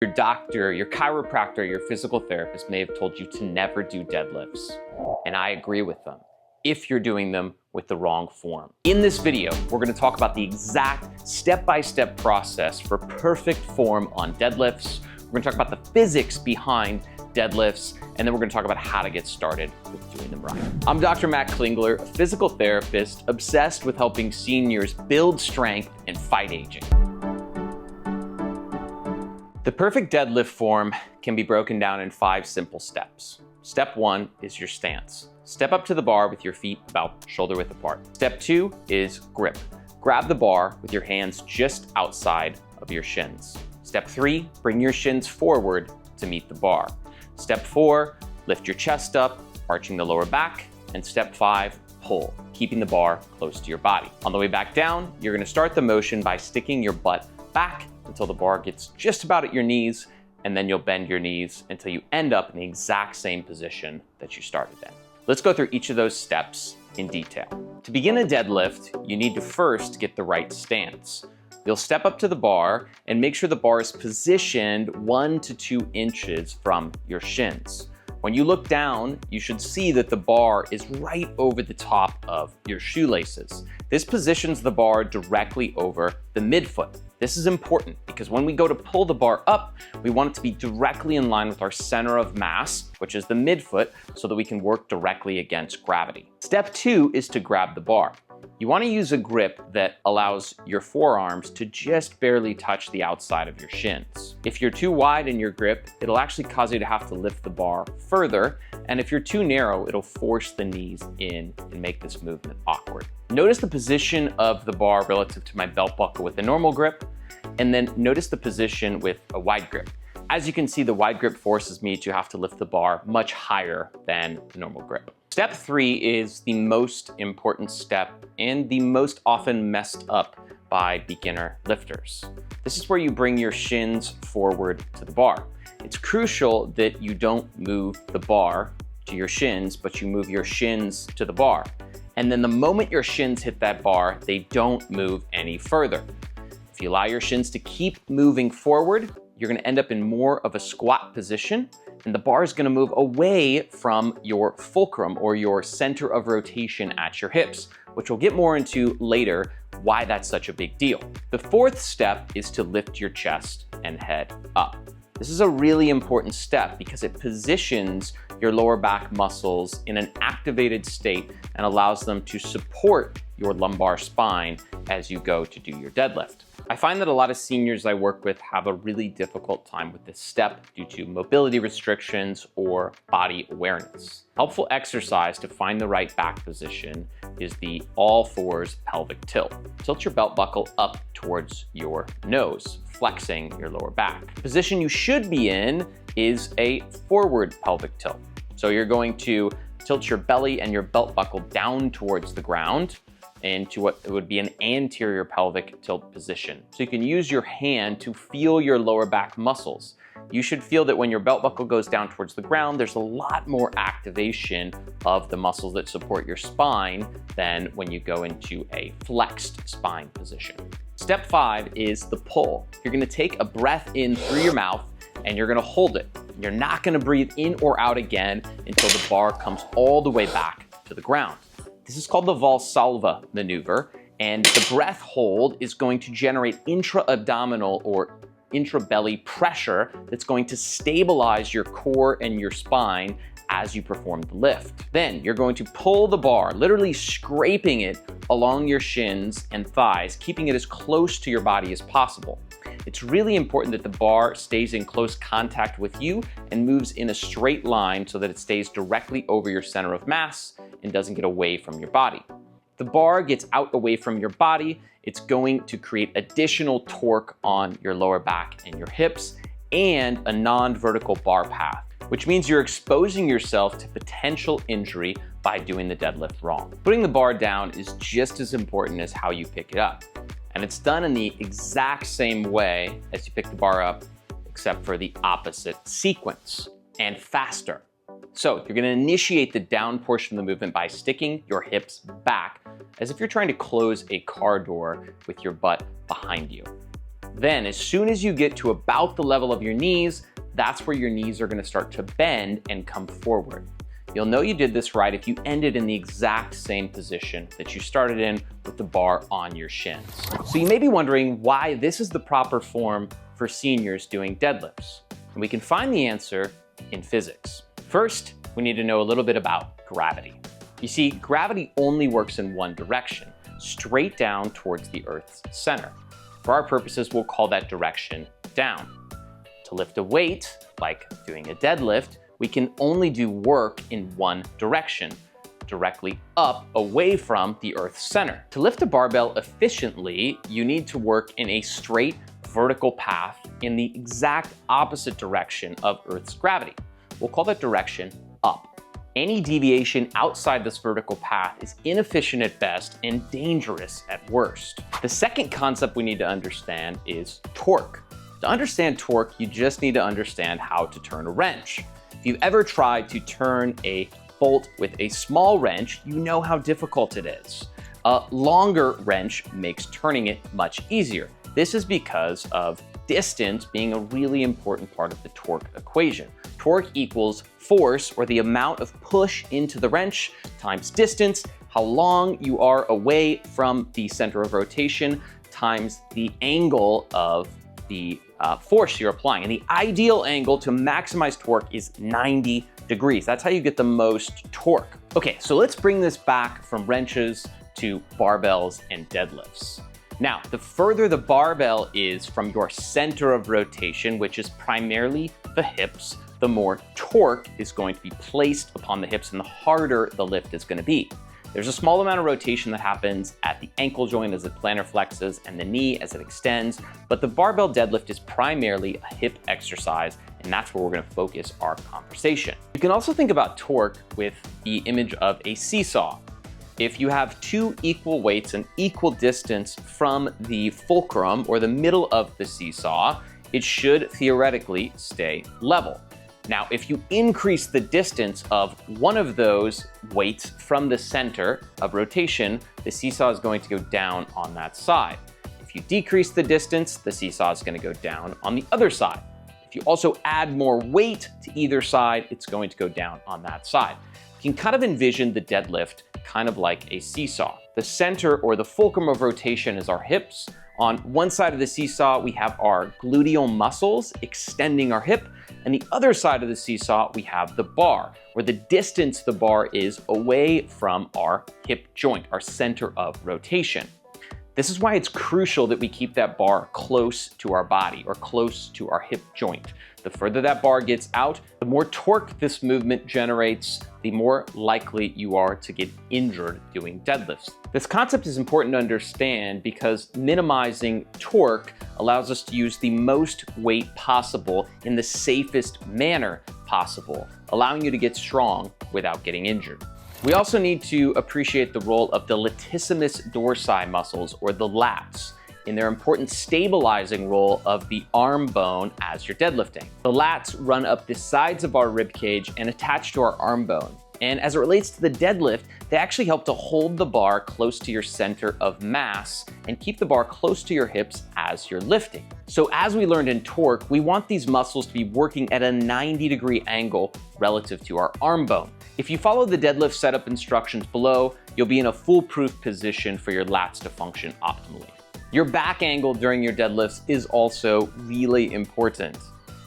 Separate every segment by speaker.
Speaker 1: Your doctor, your chiropractor, your physical therapist may have told you to never do deadlifts, and I agree with them if you're doing them with the wrong form. In this video, we're gonna talk about the exact step-by-step process for perfect form on deadlifts. We're gonna talk about the physics behind deadlifts, and then we're gonna talk about how to get started with doing them right. I'm Dr. Matt Klingler, a physical therapist obsessed with helping seniors build strength and fight aging. The perfect deadlift form can be broken down in 5 simple steps. Step 1 is your stance. Step up to the bar with your feet about shoulder width apart. Step 2 is grip. Grab the bar with your hands just outside of your shins. Step 3, bring your shins forward to meet the bar. Step 4, lift your chest up, arching the lower back. And step 5, pull, keeping the bar close to your body. On the way back down, you're gonna start the motion by sticking your butt back until the bar gets just about at your knees, and then you'll bend your knees until you end up in the exact same position that you started in. Let's go through each of those steps in detail. To begin a deadlift, you need to first get the right stance. You'll step up to the bar and make sure the bar is positioned 1 to 2 inches from your shins. When you look down, you should see that the bar is right over the top of your shoelaces. This positions the bar directly over the midfoot. This is important because when we go to pull the bar up, we want it to be directly in line with our center of mass, which is the midfoot, so that we can work directly against gravity. Step 2 is to grab the bar. You want to use a grip that allows your forearms to just barely touch the outside of your shins. If you're too wide in your grip, it'll actually cause you to have to lift the bar further, and if you're too narrow, it'll force the knees in and make this movement awkward. Notice the position of the bar relative to my belt buckle with a normal grip, and then notice the position with a wide grip. As you can see, the wide grip forces me to have to lift the bar much higher than the normal grip. Step 3 is the most important step and the most often messed up by beginner lifters. This is where you bring your shins forward to the bar. It's crucial that you don't move the bar to your shins, but you move your shins to the bar. And then the moment your shins hit that bar, they don't move any further. If you allow your shins to keep moving forward, you're gonna end up in more of a squat position, and the bar is gonna move away from your fulcrum or your center of rotation at your hips, which we'll get more into later why that's such a big deal. The 4th step is to lift your chest and head up. This is a really important step because it positions your lower back muscles in an activated state and allows them to support your lumbar spine as you go to do your deadlift. I find that a lot of seniors I work with have a really difficult time with this step due to mobility restrictions or body awareness. Helpful exercise to find the right back position is the all fours pelvic tilt. Tilt your belt buckle up towards your nose, flexing your lower back. The position you should be in is a forward pelvic tilt. So you're going to tilt your belly and your belt buckle down towards the ground into what would be an anterior pelvic tilt position. So you can use your hand to feel your lower back muscles. You should feel that when your belt buckle goes down towards the ground, there's a lot more activation of the muscles that support your spine than when you go into a flexed spine position. Step 5 is the pull. You're gonna take a breath in through your mouth and you're gonna hold it. You're not gonna breathe in or out again until the bar comes all the way back to the ground. This is called the Valsalva maneuver, and the breath hold is going to generate intra-abdominal or intra-belly pressure that's going to stabilize your core and your spine as you perform the lift. Then you're going to pull the bar, literally scraping it along your shins and thighs, keeping it as close to your body as possible. It's really important that the bar stays in close contact with you and moves in a straight line so that it stays directly over your center of mass and doesn't get away from your body. If the bar gets out away from your body, it's going to create additional torque on your lower back and your hips and a non-vertical bar path, which means you're exposing yourself to potential injury by doing the deadlift wrong. Putting the bar down is just as important as how you pick it up. And it's done in the exact same way as you pick the bar up, except for the opposite sequence and faster. So you're gonna initiate the down portion of the movement by sticking your hips back as if you're trying to close a car door with your butt behind you. Then, as soon as you get to about the level of your knees, that's where your knees are gonna start to bend and come forward. You'll know you did this right if you ended in the exact same position that you started in with the bar on your shins. So you may be wondering why this is the proper form for seniors doing deadlifts. And we can find the answer in physics. First, we need to know a little bit about gravity. You see, gravity only works in one direction, straight down towards the Earth's center. For our purposes, we'll call that direction down. To lift a weight, like doing a deadlift, we can only do work in one direction, directly up away from the Earth's center. To lift a barbell efficiently, you need to work in a straight vertical path in the exact opposite direction of Earth's gravity. We'll call that direction up. Any deviation outside this vertical path is inefficient at best and dangerous at worst. The second concept we need to understand is torque. To understand torque, you just need to understand how to turn a wrench. If you've ever tried to turn a bolt with a small wrench, you know how difficult it is. A longer wrench makes turning it much easier. This is because of distance being a really important part of the torque equation. Torque equals force, or the amount of push into the wrench, times distance, how long you are away from the center of rotation, times the angle of the force you're applying. And the ideal angle to maximize torque is 90 degrees. That's how you get the most torque. Okay, so let's bring this back from wrenches to barbells and deadlifts. Now, the further the barbell is from your center of rotation, which is primarily the hips, the more torque is going to be placed upon the hips and the harder the lift is going to be. There's a small amount of rotation that happens at the ankle joint as it plantar flexes and the knee as it extends, but the barbell deadlift is primarily a hip exercise, and that's where we're going to focus our conversation. You can also think about torque with the image of a seesaw. If you have two equal weights an equal distance from the fulcrum or the middle of the seesaw, it should theoretically stay level. Now, if you increase the distance of one of those weights from the center of rotation, the seesaw is going to go down on that side. If you decrease the distance, the seesaw is going to go down on the other side. If you also add more weight to either side, it's going to go down on that side. You can kind of envision the deadlift kind of like a seesaw. The center or the fulcrum of rotation is our hips. On one side of the seesaw, we have our gluteal muscles extending our hip, and the other side of the seesaw, we have the bar, where the distance the bar is away from our hip joint, our center of rotation. This is why it's crucial that we keep that bar close to our body or close to our hip joint. The further that bar gets out, the more torque this movement generates, the more likely you are to get injured doing deadlifts. This concept is important to understand because minimizing torque allows us to use the most weight possible in the safest manner possible, allowing you to get strong without getting injured. We also need to appreciate the role of the latissimus dorsi muscles, or the lats, in their important stabilizing role of the arm bone as you're deadlifting. The lats run up the sides of our rib cage and attach to our arm bone. And as it relates to the deadlift, they actually help to hold the bar close to your center of mass and keep the bar close to your hips as you're lifting. So as we learned in torque, we want these muscles to be working at a 90-degree angle relative to our arm bone. If you follow the deadlift setup instructions below, you'll be in a foolproof position for your lats to function optimally. Your back angle during your deadlifts is also really important.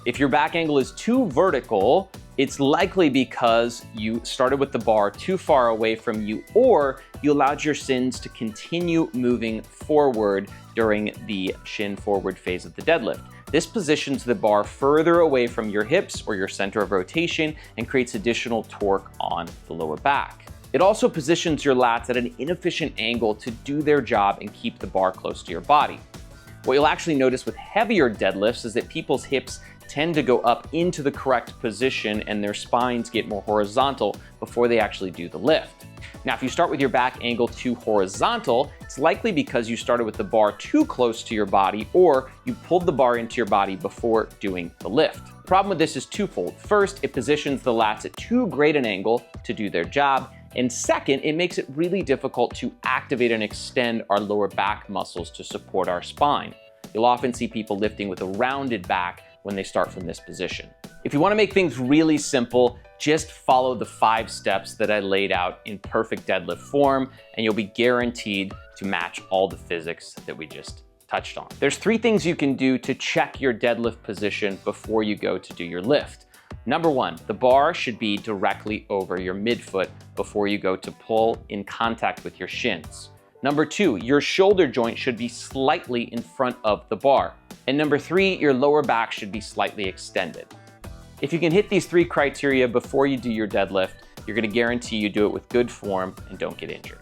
Speaker 1: If your back angle is too vertical, it's likely because you started with the bar too far away from you, or you allowed your shins to continue moving forward during the shin forward phase of the deadlift. This positions the bar further away from your hips or your center of rotation and creates additional torque on the lower back. It also positions your lats at an inefficient angle to do their job and keep the bar close to your body. What you'll actually notice with heavier deadlifts is that people's hips tend to go up into the correct position and their spines get more horizontal before they actually do the lift. Now, if you start with your back angle too horizontal, it's likely because you started with the bar too close to your body, or you pulled the bar into your body before doing the lift. The problem with this is twofold. First, it positions the lats at too great an angle to do their job. And second, it makes it really difficult to activate and extend our lower back muscles to support our spine. You'll often see people lifting with a rounded back when they start from this position. If you want to make things really simple, just follow the 5 steps that I laid out in perfect deadlift form, and you'll be guaranteed to match all the physics that we just touched on. There's 3 things you can do to check your deadlift position before you go to do your lift. Number 1, the bar should be directly over your midfoot before you go to pull in contact with your shins. Number 2, your shoulder joint should be slightly in front of the bar. And number 3, your lower back should be slightly extended. If you can hit these 3 criteria before you do your deadlift, you're gonna guarantee you do it with good form and don't get injured.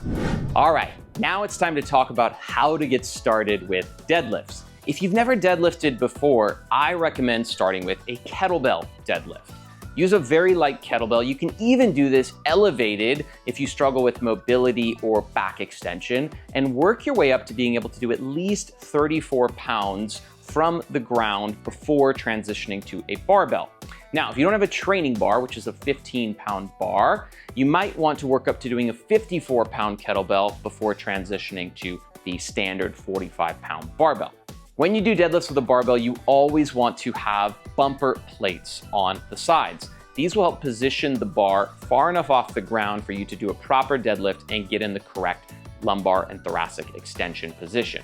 Speaker 1: All right, now it's time to talk about how to get started with deadlifts. If you've never deadlifted before, I recommend starting with a kettlebell deadlift. Use a very light kettlebell. You can even do this elevated if you struggle with mobility or back extension, and work your way up to being able to do at least 34 pounds from the ground before transitioning to a barbell. Now, if you don't have a training bar, which is a 15-pound bar, you might want to work up to doing a 54-pound kettlebell before transitioning to the standard 45-pound barbell. When you do deadlifts with a barbell, you always want to have bumper plates on the sides. These will help position the bar far enough off the ground for you to do a proper deadlift and get in the correct lumbar and thoracic extension position.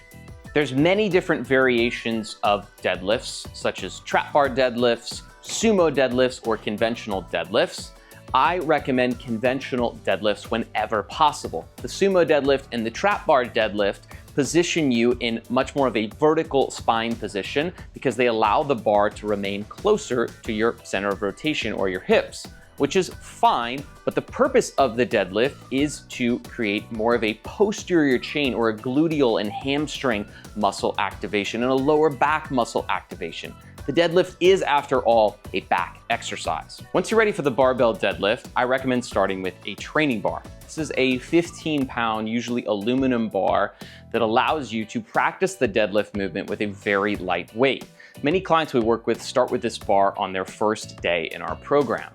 Speaker 1: There's many different variations of deadlifts, such as trap bar deadlifts, sumo deadlifts, or conventional deadlifts. I recommend conventional deadlifts whenever possible. The sumo deadlift and the trap bar deadlift position you in much more of a vertical spine position because they allow the bar to remain closer to your center of rotation or your hips, which is fine, but the purpose of the deadlift is to create more of a posterior chain or a gluteal and hamstring muscle activation and a lower back muscle activation. The deadlift is, after all, a back exercise. Once you're ready for the barbell deadlift, I recommend starting with a training bar. This is a 15-pound, usually aluminum bar that allows you to practice the deadlift movement with a very light weight. Many clients we work with start with this bar on their first day in our program.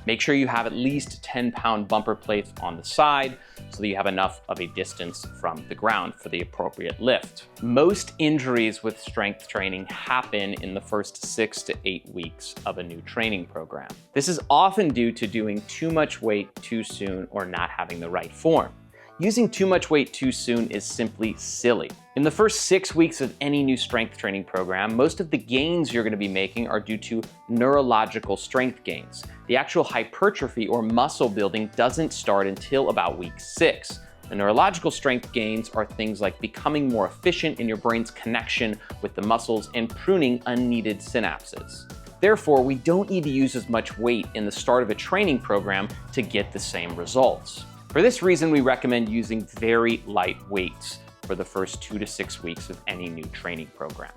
Speaker 1: Make sure you have at least 10-pound bumper plates on the side so that you have enough of a distance from the ground for the appropriate lift. Most injuries with strength training happen in the first 6 to 8 weeks of a new training program. This is often due to doing too much weight too soon or not having the right form. Using too much weight too soon is simply silly. In the first 6 weeks of any new strength training program, most of the gains you're going to be making are due to neurological strength gains. The actual hypertrophy or muscle building doesn't start until about week 6. The neurological strength gains are things like becoming more efficient in your brain's connection with the muscles and pruning unneeded synapses. Therefore, we don't need to use as much weight in the start of a training program to get the same results. For this reason, we recommend using very light weights for the first 2 to 6 weeks of any new training program.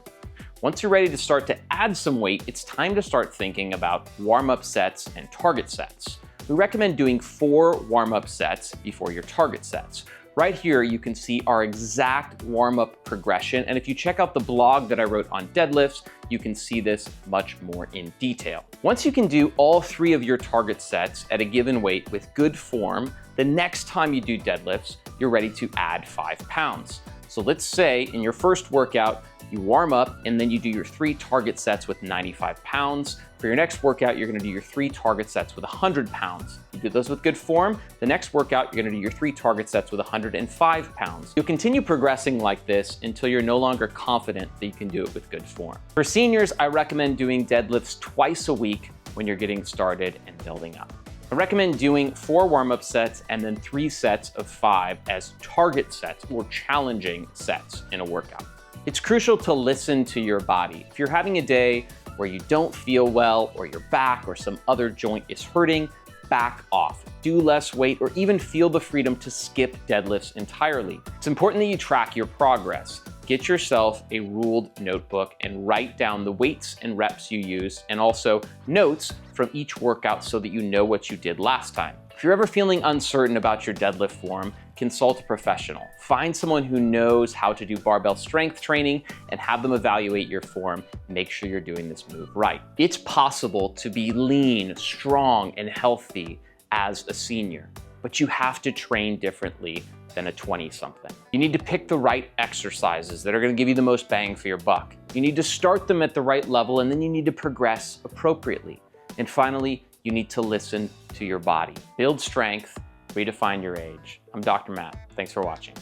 Speaker 1: Once you're ready to start to add some weight, it's time to start thinking about warm-up sets and target sets. We recommend doing 4 warm-up sets before your target sets. Right here, you can see our exact warm-up progression, and if you check out the blog that I wrote on deadlifts, you can see this much more in detail. Once you can do all 3 of your target sets at a given weight with good form, the next time you do deadlifts, you're ready to add 5 pounds. So let's say in your first workout, you warm up and then you do your 3 target sets with 95 pounds. For your next workout, you're gonna do your 3 target sets with 100 pounds. You do those with good form. The next workout, you're gonna do your 3 target sets with 105 pounds. You'll continue progressing like this until you're no longer confident that you can do it with good form. For seniors, I recommend doing deadlifts twice a week when you're getting started and building up. I recommend doing 4 warm-up sets and then 3 sets of 5 as target sets or challenging sets in a workout. It's crucial to listen to your body. If you're having a day where you don't feel well or your back or some other joint is hurting, back off. Do less weight or even feel the freedom to skip deadlifts entirely. It's important that you track your progress. Get yourself a ruled notebook and write down the weights and reps you use and also notes from each workout so that you know what you did last time. If you're ever feeling uncertain about your deadlift form, consult a professional. Find someone who knows how to do barbell strength training and have them evaluate your form. Make sure you're doing this move right. It's possible to be lean, strong, and healthy as a senior, but you have to train differently than a 20-something. You need to pick the right exercises that are gonna give you the most bang for your buck. You need to start them at the right level, and then you need to progress appropriately. And finally, you need to listen to your body. Build strength, redefine your age. I'm Dr. Matt. Thanks for watching.